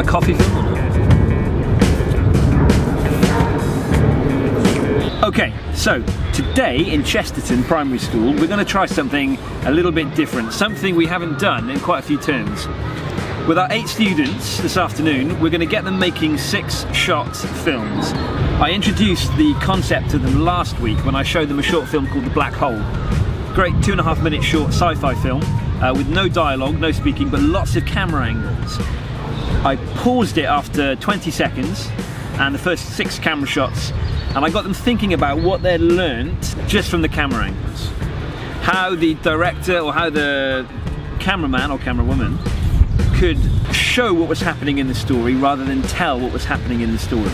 a coffee film or not? Okay, so today in Chesterton Primary School we're going to try something a little bit different, something we haven't done in quite a few terms. With our 8 students this afternoon, we're going to get them making 6-shot films. I introduced the concept to them last week when I showed them a short film called The Black Hole. Great 2.5-minute short sci-fi film with no dialogue, no speaking, but lots of camera angles. I paused it after 20 seconds and the first 6 camera shots, and I got them thinking about what they'd learnt just from the camera angles. How the director or how the cameraman or camerawoman could show what was happening in the story rather than tell what was happening in the story.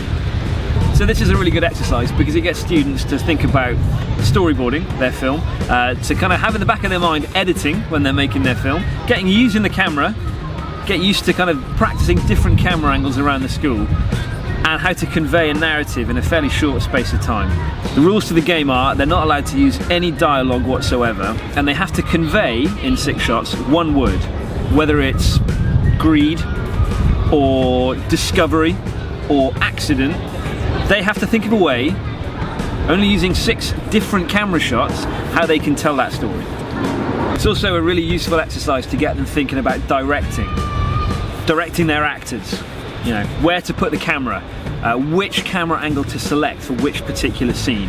So this is a really good exercise because it gets students to think about storyboarding their film, to kind of have in the back of their mind editing when they're making their film, getting using the camera, get used to kind of practicing different camera angles around the school, and how to convey a narrative in a fairly short space of time. The rules to the game are they're not allowed to use any dialogue whatsoever, and they have to convey in 6 shots one word, whether it's greed or discovery or accident. They have to think of a way, only using 6 different camera shots, how they can tell that story. It's also a really useful exercise to get them thinking about directing their actors. You know, where to put the camera, which camera angle to select for which particular scene.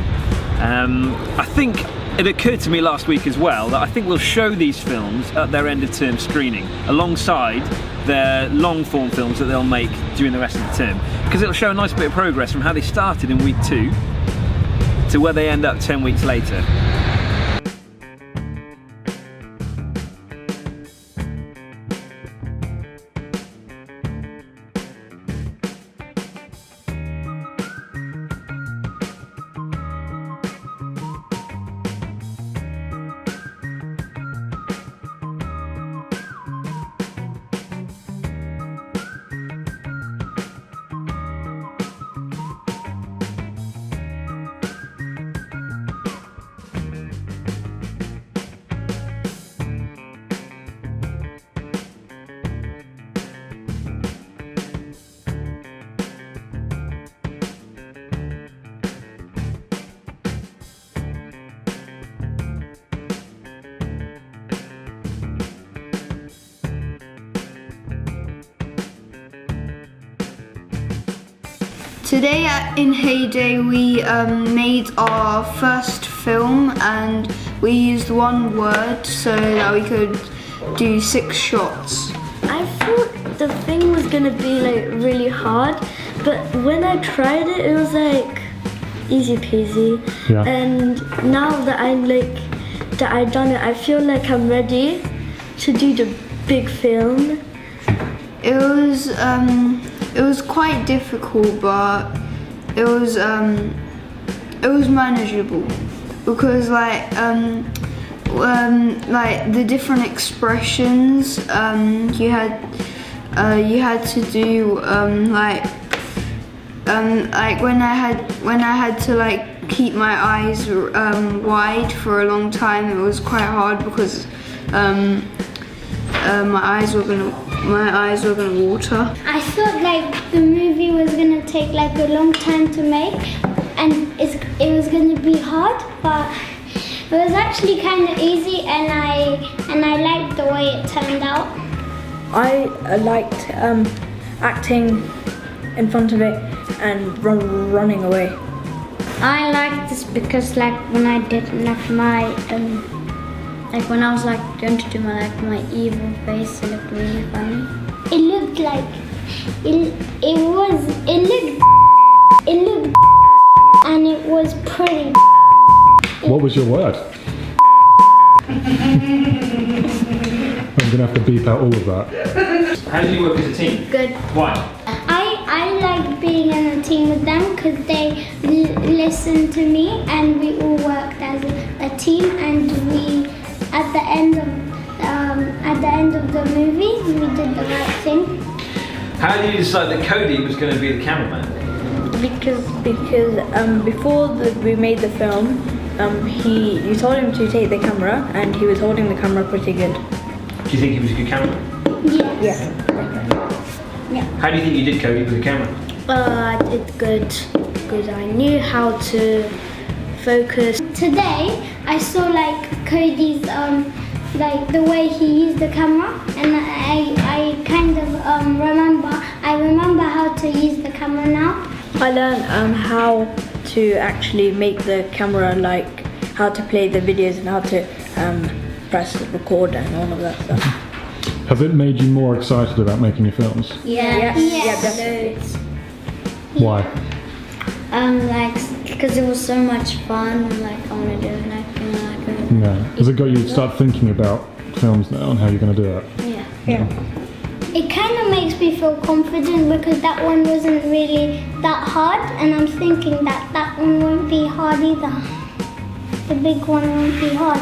I think it occurred to me last week as well that I think we'll show these films at their end of term screening alongside their long form films that they'll make during the rest of the term, because it'll show a nice bit of progress from how they started in week 2 to where they end up 10 weeks later. Today in Heyday we made our first film, and we used one word so that we could do 6 shots. I thought the thing was gonna be like really hard, but when I tried it, it was like easy peasy. Yeah. And now that I've done it, I feel like I'm ready to do the big film. It was quite difficult, but it was manageable because like the different expressions you had to do like when I had to like keep my eyes wide for a long time. It was quite hard because my eyes were gonna water. I thought like the movie was gonna take like a long time to make, and it was gonna be hard, but it was actually kind of easy, and I liked the way it turned out. I liked acting in front of it and running away. I liked this because like when I did like my like when I was like going to do my evil face, it looked really funny. It looked like it looked and it was pretty. What was your word? I'm gonna have to beep out all of that. How do you work as a team? Good. Why? I like being in a team with them because they listen to me, and we all worked as a team, and we at the end of the movie we did the right thing. How did you decide that Cody was going to be the cameraman? Because before we made the film, you told him to take the camera, and he was holding the camera pretty good. Do you think he was a good cameraman? Yes. Yeah. Yeah. How do you think you did, Cody, with the camera? I did good because I knew how to focus. Today I saw like Cody's like the way he used the camera, and I kind of remember how to use the camera now. I learned how to actually make the camera, like how to play the videos and how to press record and all of that stuff. Has it made you more excited about making your films? Yeah, definitely. Why? Like because it was so much fun. Like I want to do it, and I feel like Yeah. Has it got you to start thinking about films now and how you're going to do it? yeah. It kind of makes me feel confident because that one wasn't really that hard, and I'm thinking that one won't be hard either. The big one won't be hard.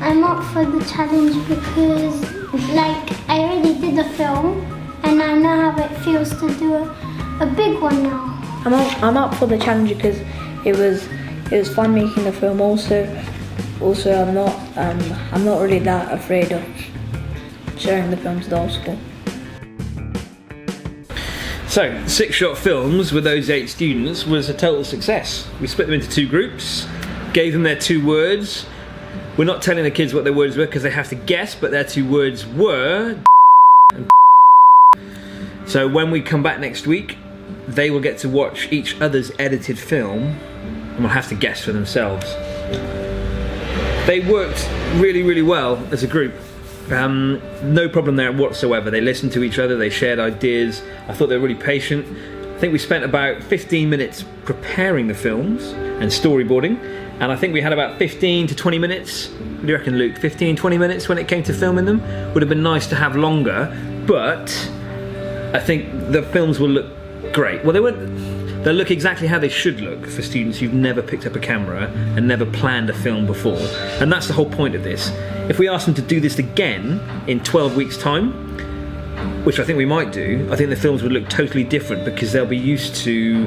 I'm up for the challenge because like I already did a film and I know how it feels to do a big one now. I'm up for the challenge because it was fun making the film. Also I'm not really that afraid of showing the film to the whole school. So, 6 short films with those 8 students was a total success. We split them into 2 groups, gave them their 2 words. We're not telling the kids what their words were because they have to guess, but their 2 words were and. So when we come back next week, they will get to watch each other's edited film and will have to guess for themselves. They worked really, really well as a group. No problem there whatsoever. They listened to each other, they shared ideas. I thought they were really patient. I think we spent about 15 minutes preparing the films and storyboarding, and I think we had about 15 to 20 minutes. What do you reckon, Luke? 15, 20 minutes when it came to filming them? Would have been nice to have longer, but I think the films will look great. Well, they'll look exactly how they should look for students who've never picked up a camera and never planned a film before. And that's the whole point of this. If we ask them to do this again in 12 weeks' time, which I think we might do, I think the films would look totally different because they'll be used to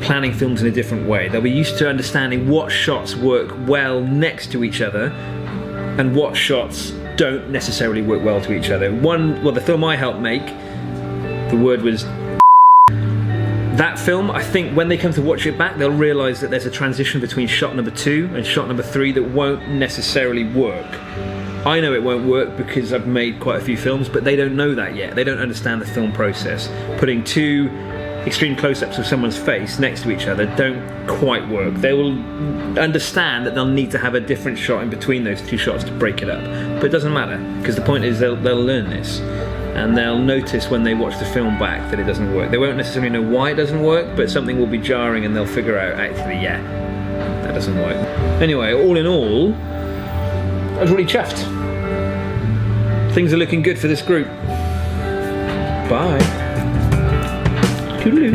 planning films in a different way. They'll be used to understanding what shots work well next to each other and what shots don't necessarily work well to each other. The film I helped make, the word was that film. I think when they come to watch it back, they'll realise that there's a transition between shot number 2 and shot number 3 that won't necessarily work. I know it won't work because I've made quite a few films, but they don't know that yet. They don't understand the film process. Putting 2 extreme close-ups of someone's face next to each other don't quite work. They will understand that they'll need to have a different shot in between those 2 shots to break it up. But it doesn't matter, because the point is they'll learn this. And they'll notice when they watch the film back that it doesn't work. They won't necessarily know why it doesn't work, but something will be jarring and they'll figure out, actually, yeah, that doesn't work. Anyway, all in all, I was really chuffed. Things are looking good for this group. Bye. Toodaloo.